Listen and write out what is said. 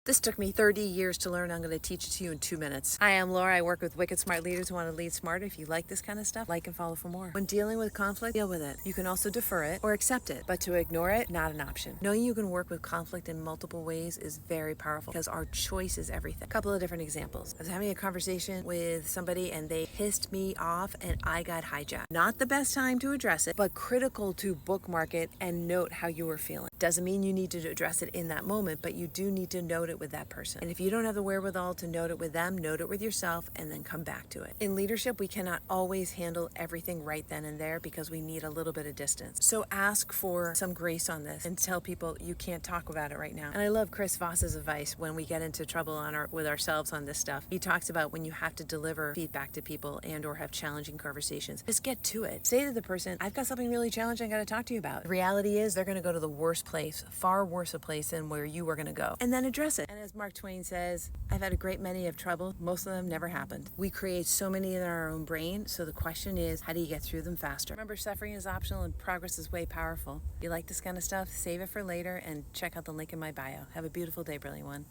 This took me 30 years to learn. I'm going to teach it to you in 2 minutes. Hi, I'm Laura. I work with wicked smart leaders who want to lead smarter. If you like this kind of stuff, like and follow for more. When dealing with conflict, deal with it. You can also defer it or accept it, but to ignore it, not an option. Knowing you can work with conflict in multiple ways is very powerful because our choice is everything. A couple of different examples. I was having a conversation with somebody and they pissed me off and I got hijacked. Not the best time to address it, but critical to bookmark it and note how you were feeling. Doesn't mean you need to address it in that moment, but you do need to note it with that person. And if you don't have the wherewithal to note it with them, note it with yourself and then come back to it. In leadership, we cannot always handle everything right then and there because we need a little bit of distance. So ask for some grace on this and tell people you can't talk about it right now. And I love Chris Voss's advice when we get into trouble with ourselves on this stuff. He talks about when you have to deliver feedback to people and or have challenging conversations, just get to it. Say to the person, I've got something really challenging I got to talk to you about. The reality is they're going to go to the worst place, far worse a place than where you were going to go, and then address it. And as Mark Twain says, I've had a great many of trouble. Most of them never happened. We create so many in our own brain. So the question is, how do you get through them faster? Remember, suffering is optional and progress is way powerful. If you like this kind of stuff, save it for later and check out the link in my bio. Have a beautiful day, brilliant one.